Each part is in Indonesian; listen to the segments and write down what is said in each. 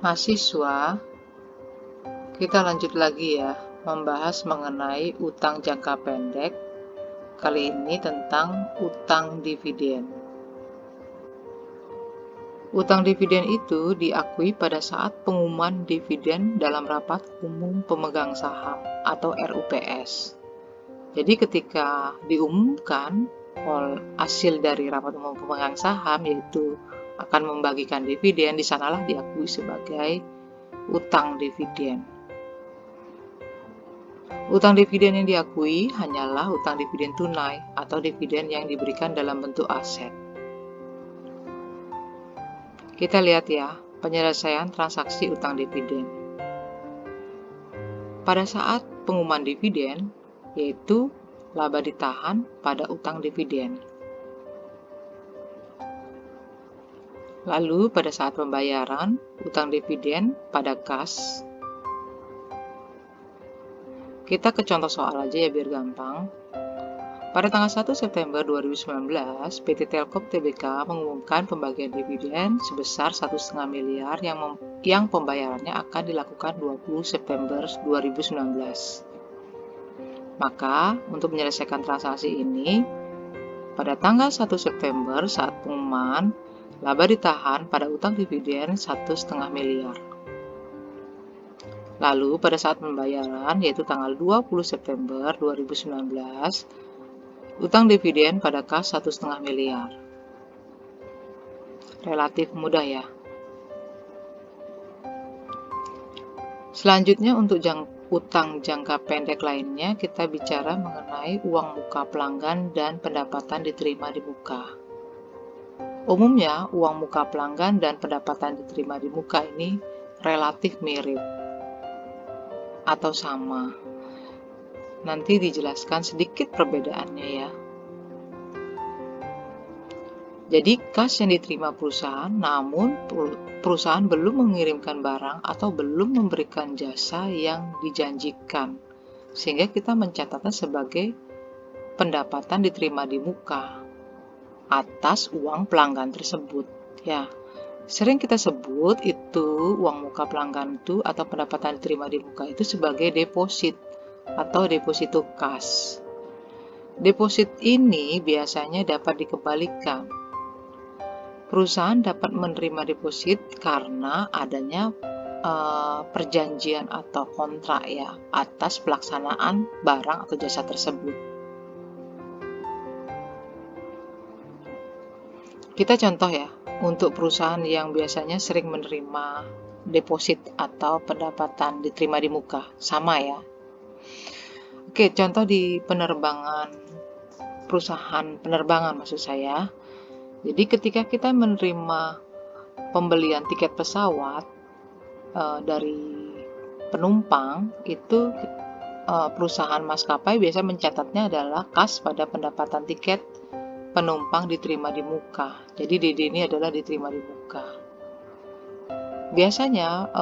Mahasiswa, kita lanjut lagi ya, membahas mengenai utang jangka pendek. Kali ini tentang utang dividen. Utang dividen itu diakui pada saat pengumuman dividen dalam rapat umum pemegang saham atau RUPS. Jadi ketika diumumkan hasil dari rapat umum pemegang saham, yaitu akan membagikan dividen, di sanalah diakui sebagai utang dividen. Utang dividen yang diakui hanyalah utang dividen tunai atau dividen yang diberikan dalam bentuk aset. Kita lihat ya, penyelesaian transaksi utang dividen. Pada saat pengumuman dividen, yaitu laba ditahan pada utang dividen. Lalu pada saat pembayaran utang dividen pada kas. Kita ke contoh soal aja ya biar gampang. Pada tanggal 1 September 2019, PT Telkom Tbk mengumumkan pembagian dividen sebesar 1,5 miliar yang pembayarannya akan dilakukan 20 September 2019. Maka, untuk menyelesaikan transaksi ini, pada tanggal 1 September saat pengumuman, laba ditahan pada utang dividen 1,5 miliar. Lalu pada saat pembayaran, yaitu tanggal 20 September 2019, utang dividen pada kas 1,5 miliar. Relatif mudah ya. Selanjutnya untuk utang jangka pendek lainnya, kita bicara mengenai uang muka pelanggan dan pendapatan diterima di muka. Umumnya, uang muka pelanggan dan pendapatan diterima di muka ini relatif mirip atau sama. Nanti dijelaskan sedikit perbedaannya ya. Jadi kas yang diterima perusahaan, namun perusahaan belum mengirimkan barang atau belum memberikan jasa yang dijanjikan, sehingga kita mencatatnya sebagai pendapatan diterima di muka atas uang pelanggan tersebut. Ya, sering kita sebut itu uang muka pelanggan itu atau pendapatan diterima di muka itu sebagai deposit atau deposito kas. Deposit ini biasanya dapat dikembalikan. Perusahaan dapat menerima deposit karena adanya perjanjian atau kontrak ya atas pelaksanaan barang atau jasa tersebut. Kita contoh ya, untuk perusahaan yang biasanya sering menerima deposit atau pendapatan diterima di muka, sama ya. Oke, contoh di perusahaan penerbangan maksud saya. Jadi ketika kita menerima pembelian tiket pesawat dari penumpang, itu perusahaan maskapai biasa mencatatnya adalah kas pada pendapatan tiket penumpang diterima di muka. Jadi DD ini adalah diterima di muka. Biasanya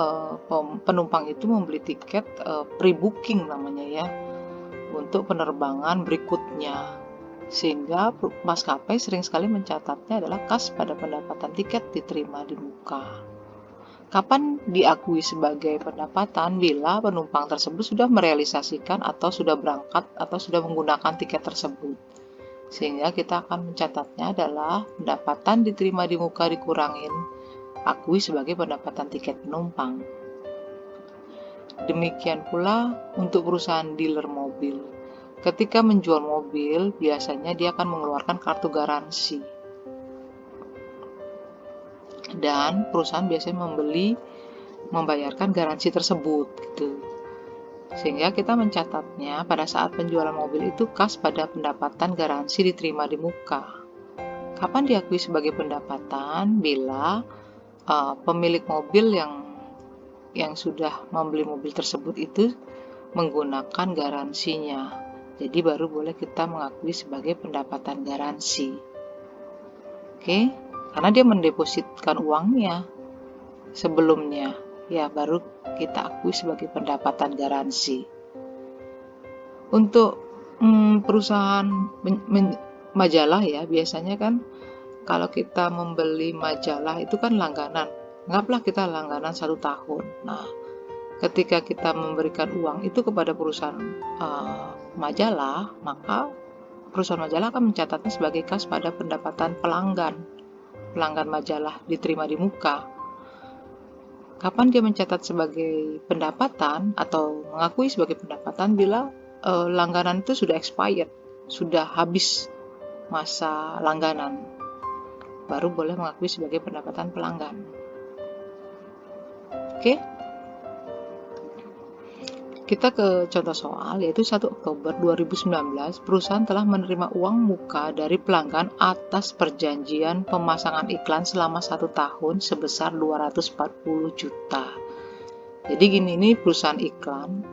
penumpang itu membeli tiket pre-booking namanya ya, untuk penerbangan berikutnya, sehingga maskapai sering sekali mencatatnya adalah kas pada pendapatan tiket diterima di muka. Kapan diakui sebagai pendapatan? Bila penumpang tersebut sudah merealisasikan atau sudah berangkat atau sudah menggunakan tiket tersebut, sehingga kita akan mencatatnya adalah pendapatan diterima di muka dikurangin akui sebagai pendapatan tiket penumpang. Demikian pula untuk perusahaan dealer mobil. Ketika menjual mobil, biasanya dia akan mengeluarkan kartu garansi. Dan perusahaan biasanya membayarkan garansi tersebut gitu. Sehingga kita mencatatnya pada saat penjualan mobil itu kas pada pendapatan garansi diterima di muka. Kapan diakui sebagai pendapatan? Bila pemilik mobil yang sudah membeli mobil tersebut itu menggunakan garansinya. Jadi baru boleh kita mengakui sebagai pendapatan garansi. Oke, karena dia mendepositkan uangnya sebelumnya, ya baru kita akui sebagai pendapatan garansi. Untuk perusahaan majalah ya, biasanya kan kalau kita membeli majalah itu kan langganan. Anggaplah kita langganan 1 tahun. Nah, ketika kita memberikan uang itu kepada perusahaan majalah, maka perusahaan majalah akan mencatatnya sebagai kas pada pendapatan pelanggan majalah diterima di muka. Kapan dia mencatat sebagai pendapatan atau mengakui sebagai pendapatan bila langganan itu sudah expired, sudah habis masa langganan, baru boleh mengakui sebagai pendapatan pelanggan. Oke? Kita ke contoh soal, yaitu 1 Oktober 2019, perusahaan telah menerima uang muka dari pelanggan atas perjanjian pemasangan iklan selama 1 tahun sebesar 240 juta. Jadi gini, ini perusahaan iklan,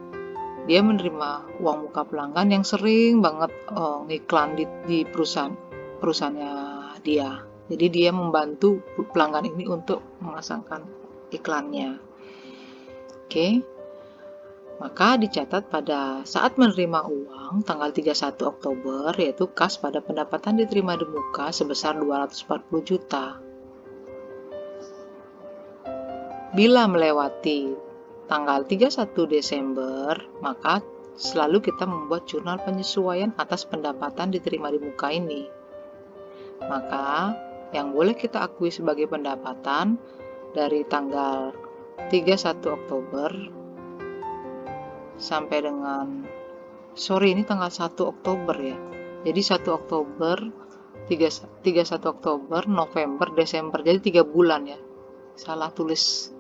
dia menerima uang muka pelanggan yang sering banget ngiklan di perusahaannya dia. Jadi dia membantu pelanggan ini untuk memasangkan iklannya. Oke. Maka dicatat pada saat menerima uang tanggal 31 Oktober, yaitu kas pada pendapatan diterima di muka sebesar 240 juta. Bila melewati tanggal 31 Desember, maka selalu kita membuat jurnal penyesuaian atas pendapatan diterima di muka ini. Maka yang boleh kita akui sebagai pendapatan dari tanggal 31 Oktober sampai dengan ini tanggal 1 Oktober ya. Jadi 1 Oktober, 31 Oktober, November, Desember. Jadi 3 bulan ya. Salah tulis.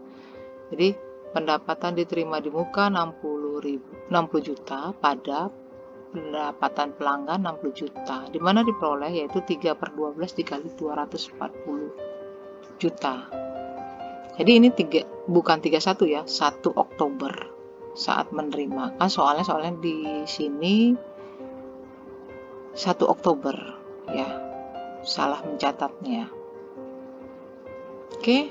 Jadi pendapatan diterima di muka 60 juta pada pendapatan pelanggan 60 juta. Dimana diperoleh yaitu 3/12 dikali 240 juta. Jadi ini bukan 31 ya, 1 Oktober. Saat menerima, kan soalnya di sini 1 Oktober ya, salah mencatatnya. Oke.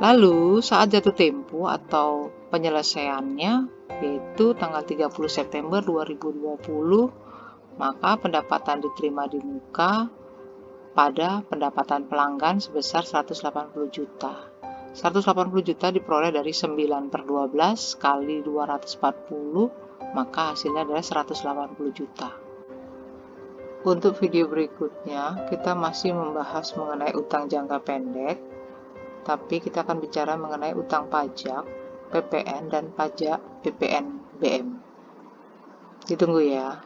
Lalu saat jatuh tempo atau penyelesaiannya yaitu tanggal 30 September 2020, maka pendapatan diterima di muka pada pendapatan pelanggan sebesar 180 juta. 180 juta diperoleh dari 9/12 kali 240, maka hasilnya adalah 180 juta. Untuk video berikutnya, kita masih membahas mengenai utang jangka pendek, tapi kita akan bicara mengenai utang pajak, PPN, dan pajak PPNBM. Ditunggu ya.